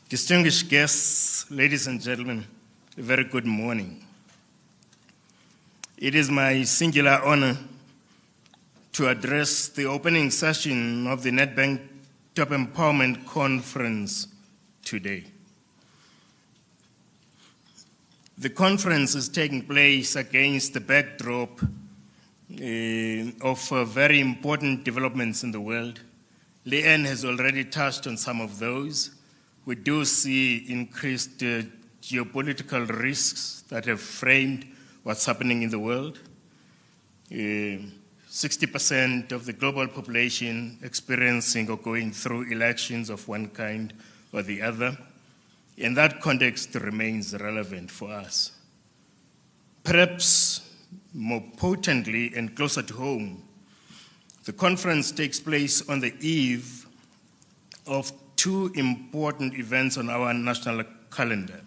Distinguished guests, ladies and gentlemen, a very good morning. It is my singular honor to address the opening session of the Nedbank Top Empowerment Conference today. The conference is taking place against the backdrop of very important developments in the world. Leanne has already touched on some of those. We do see increased geopolitical risks that have framed what's happening in the world. 60% of the global population experiencing or going through elections of one kind or the other. And that context remains relevant for us. Perhaps more potently and closer to home, the conference takes place on the eve of two important events on our national calendar,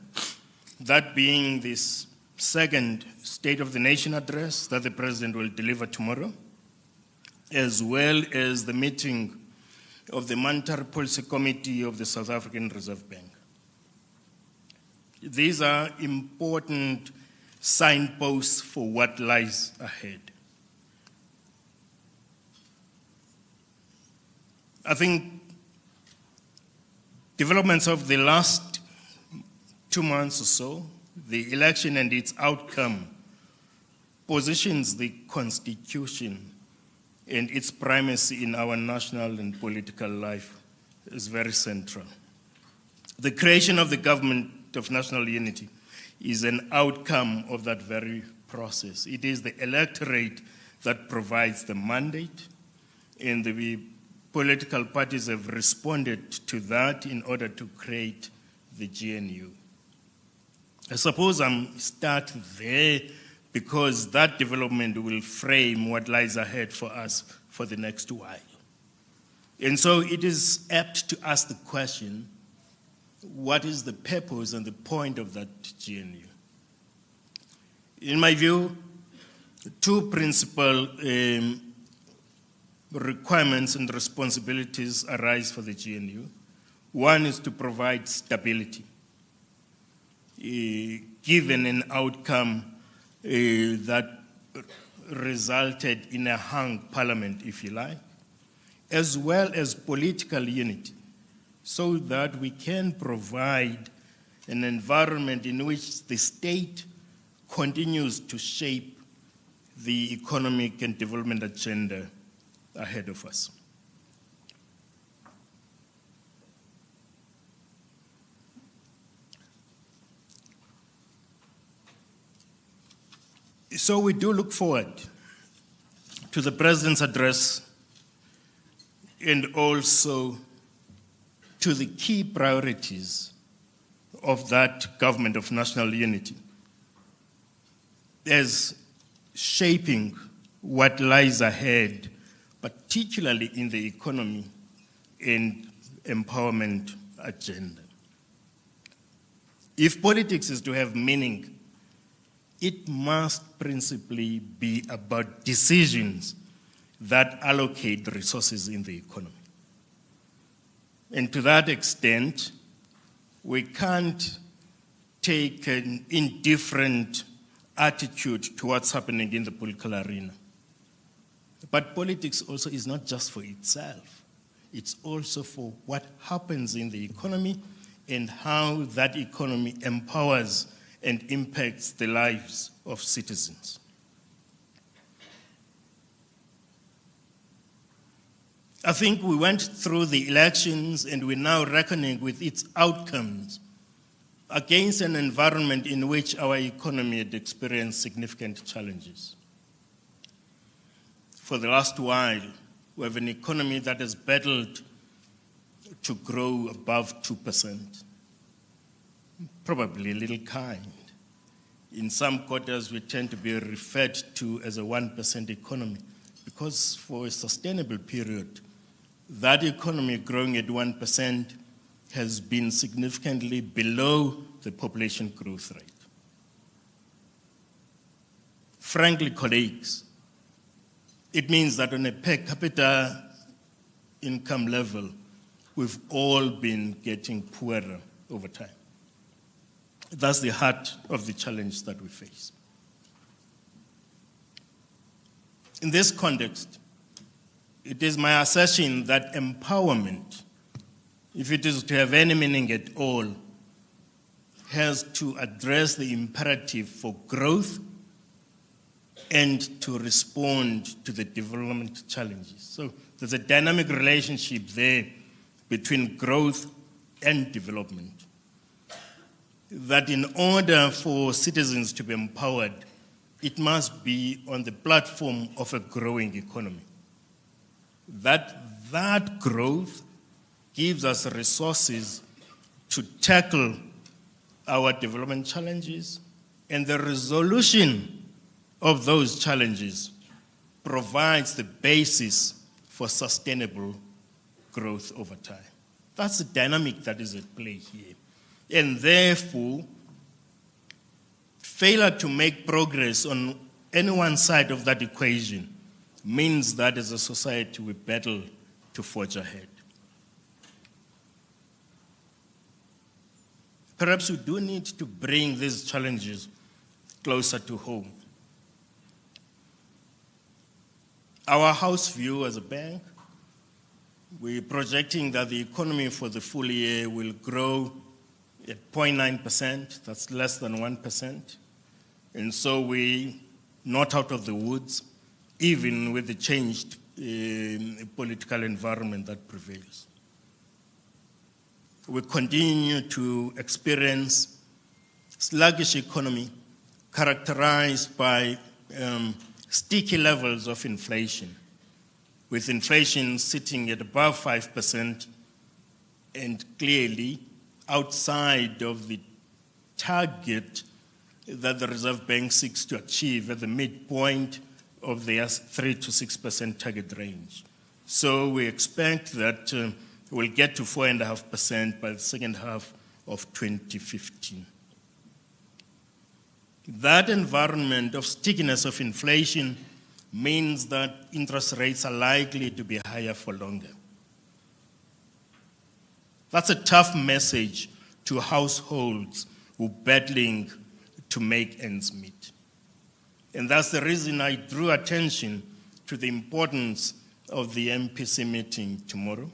that being this second State of the Nation address that the President will deliver tomorrow, as well as the meeting of the Monetary Policy Committee of the South African Reserve Bank. These are important signposts for what lies ahead. I think developments of the last 2 months or so, the election and its outcome, positions the Constitution and its primacy in our national and political life is very central. The creation of the Government of National Unity is an outcome of that very process. It is the electorate that provides the mandate, and the political parties have responded to that in order to create the GNU. I suppose I'm start there because that development will frame what lies ahead for us for the next while. And so it is apt to ask the question, what is the purpose and the point of that GNU? In my view, two principal requirements and responsibilities arise for the GNU. One is to provide stability, given an outcome that resulted in a hung parliament, if you like, as well as political unity, so that we can provide an environment in which the state continues to shape the economic and development agenda ahead of us. So we do look forward to the President's address and also to the key priorities of that Government of National Unity as shaping what lies ahead, particularly in the economy and empowerment agenda. If politics is to have meaning, it must principally be about decisions that allocate the resources in the economy. And to that extent, we can't take an indifferent attitude to what's happening in the political arena. But politics also is not just for itself. It's also for what happens in the economy and how that economy empowers and impacts the lives of citizens. I think we went through the elections and we're now reckoning with its outcomes against an environment in which our economy had experienced significant challenges. For the last while, we have an economy that has battled to grow above 2%, probably a little kind. In some quarters, we tend to be referred to as a 1% economy because for a sustainable period, that economy growing at 1% has been significantly below the population growth rate. Frankly, colleagues, it means that on a per capita income level, we've all been getting poorer over time. That's the heart of the challenge that we face. In this context, it is my assertion that empowerment, if it is to have any meaning at all, has to address the imperative for growth and to respond to the development challenges. So there's a dynamic relationship there between growth and development. That in order for citizens to be empowered, it must be on the platform of a growing economy. That growth gives us resources to tackle our development challenges, and the resolution of those challenges provides the basis for sustainable growth over time. That's the dynamic that is at play here. And therefore, failure to make progress on any one side of that equation means that as a society we battle to forge ahead. Perhaps we do need to bring these challenges closer to home. Our house view as a bank, we're projecting that the economy for the full year will grow at 0.9%, that's less than 1%. And so we're not out of the woods, even with the changed political environment that prevails. We continue to experience sluggish economy characterized by sticky levels of inflation, with inflation sitting at above 5% and clearly outside of the target that the Reserve Bank seeks to achieve at the midpoint of their 3 to 6% target range. So we expect that we'll get to 4.5% by the second half of 2015. That environment of stickiness of inflation means that interest rates are likely to be higher for longer. That's a tough message to households who are battling to make ends meet. And that's the reason I drew attention to the importance of the MPC meeting tomorrow,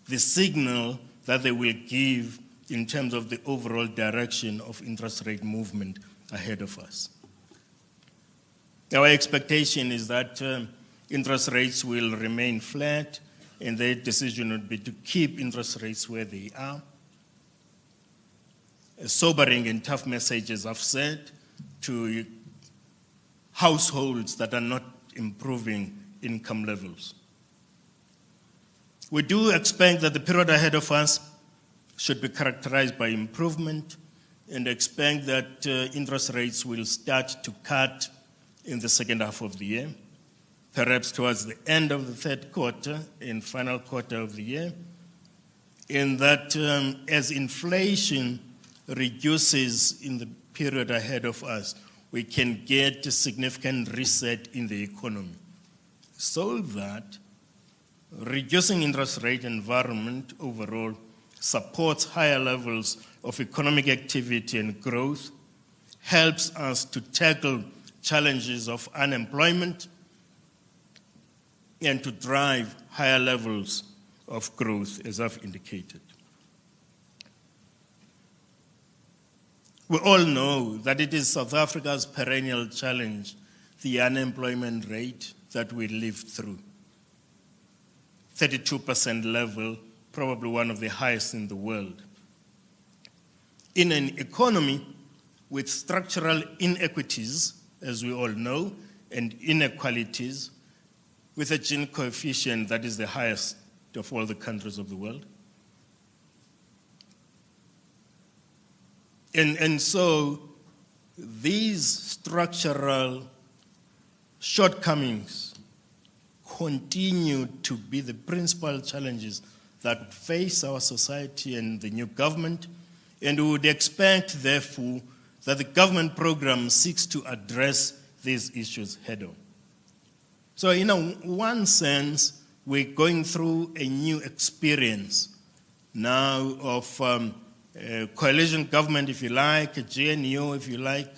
the signal that they will give in terms of the overall direction of interest rate movement ahead of us. Our expectation is that interest rates will remain flat, and their decision would be to keep interest rates where they are. A sobering and tough messages I've said to households that are not improving income levels. We do expect that the period ahead of us should be characterized by improvement, and expect that interest rates will start to cut in the second half of the year, perhaps towards the end of the third quarter and final quarter of the year, in that as inflation reduces in the period ahead of us, we can get a significant reset in the economy, so that reducing interest rate environment overall supports higher levels of economic activity and growth, helps us to tackle challenges of unemployment, and to drive higher levels of growth, as I've indicated. We all know that it is South Africa's perennial challenge, the unemployment rate that we live through. 32% level, probably one of the highest in the world. In an economy with structural inequities, as we all know, and inequalities, with a Gini coefficient that is the highest of all the countries of the world. And so these structural shortcomings continue to be the principal challenges that face our society and the new government, and we would expect, therefore, that the government program seeks to address these issues head-on. So, in one sense, we're going through a new experience now of coalition government, if you like, a GNU, if you like,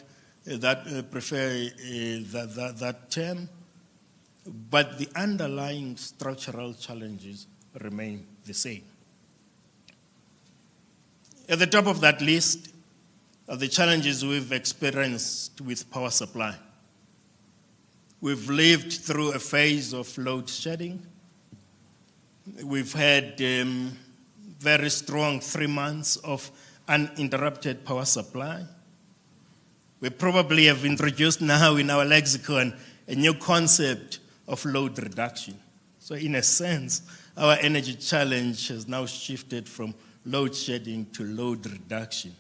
prefer that term. But the underlying structural challenges remain the same. At the top of that list are the challenges we've experienced with power supply. We've lived through a phase of load shedding. We've had very strong 3 months of uninterrupted power supply. We probably have introduced now in our lexicon a new concept of load reduction. So in a sense, our energy challenge has now shifted from load shedding to load reduction.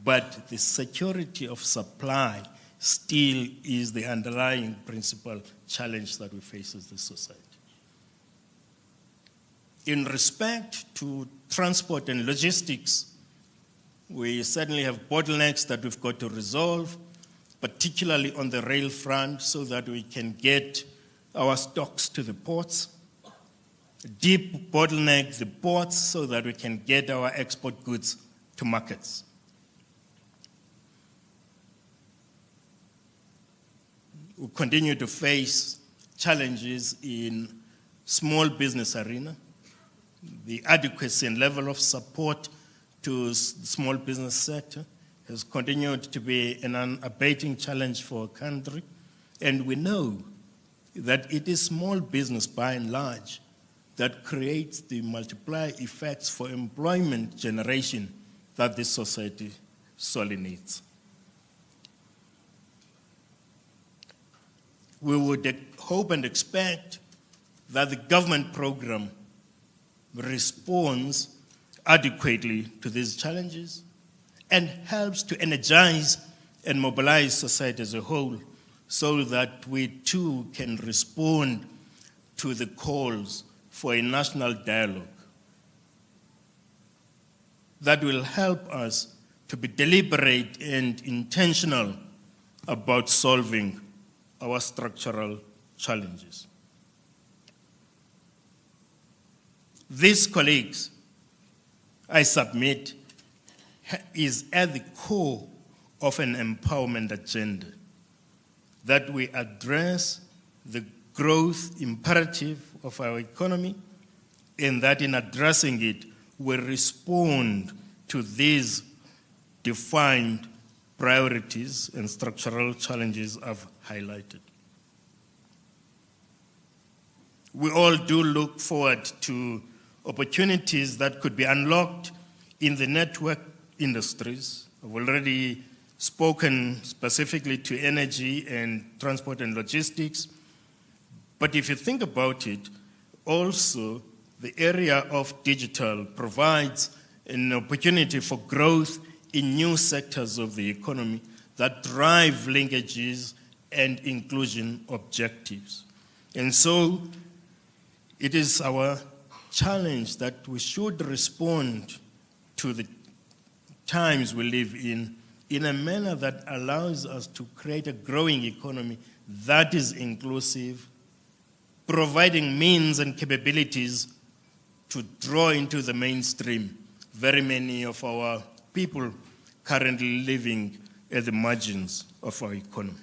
But the security of supply still is the underlying principal challenge that we face as a society. In respect to transport and logistics, we certainly have bottlenecks that we've got to resolve, particularly on the rail front, so that we can get our stocks to the ports. Deep bottleneck the ports so that we can get our export goods to markets. We continue to face challenges in small business arena. The adequacy and level of support to the small business sector has continued to be an unabating challenge for our country. And we know that it is small business by and large that creates the multiplier effects for employment generation that this society sorely needs. We would hope and expect that the government program responds adequately to these challenges and helps to energize and mobilize society as a whole so that we too can respond to the calls for a national dialogue that will help us to be deliberate and intentional about solving our structural challenges. This, colleagues, I submit, is at the core of an empowerment agenda, that we address the growth imperative of our economy, and that in addressing it, we respond to these defined priorities and structural challenges I've highlighted. We all do look forward to opportunities that could be unlocked in the network industries. I've already spoken specifically to energy and transport and logistics. But if you think about it, also the area of digital provides an opportunity for growth in new sectors of the economy that drive linkages and inclusion objectives. And so it is our challenge that we should respond to the times we live in a manner that allows us to create a growing economy that is inclusive, providing means and capabilities to draw into the mainstream very many of our people currently living at the margins of our economy.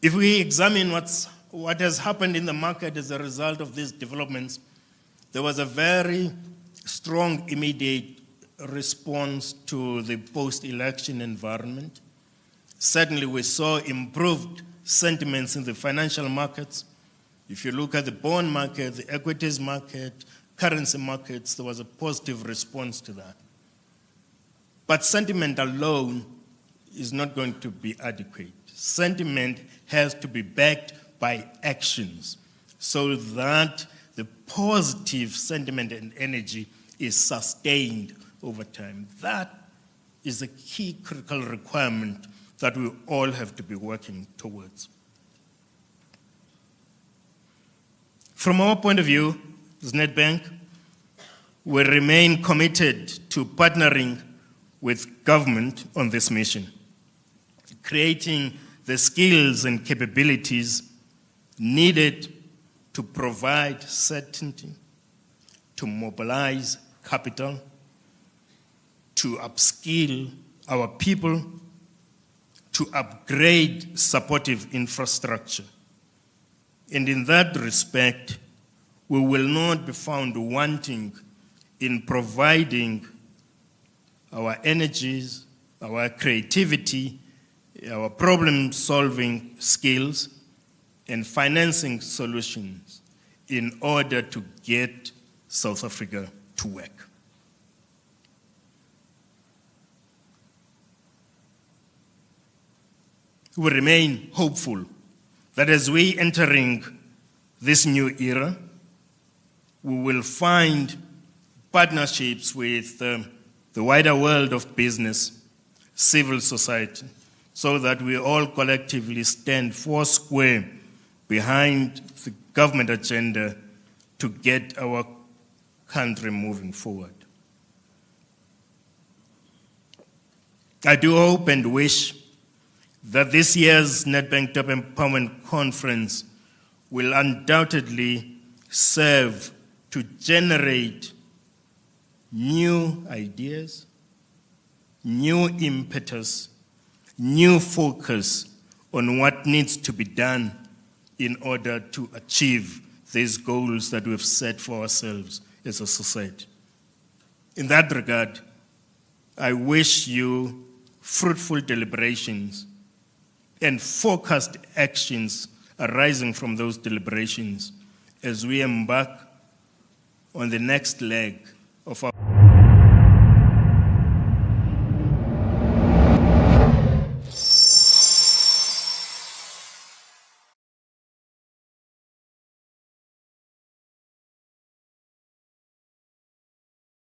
If we examine what has happened in the market as a result of these developments, there was a very strong immediate response to the post-election environment. Certainly we saw improved sentiments in the financial markets. If you look at the bond market, the equities market, currency markets, there was a positive response to that. But sentiment alone is not going to be adequate. Sentiment has to be backed by actions so that the positive sentiment and energy is sustained over time. That is a key critical requirement that we all have to be working towards. From our point of view, as Nedbank, we remain committed to partnering with government on this mission, creating the skills and capabilities needed to to provide certainty, to mobilize capital, to upskill our people, to upgrade supportive infrastructure. And in that respect, we will not be found wanting in providing our energies, our creativity, our problem-solving skills, and financing solutions in order to get South Africa to work. We remain hopeful that as we entering this new era, we will find partnerships with the wider world of business, civil society, so that we all collectively stand foursquare behind the government agenda to get our country moving forward. I do hope and wish that this year's Nedbank Top Empowerment Conference will undoubtedly serve to generate new ideas, new impetus, new focus on what needs to be done in order to achieve these goals that we've set for ourselves as a society. In that regard, I wish you fruitful deliberations and focused actions arising from those deliberations as we embark on the next leg of our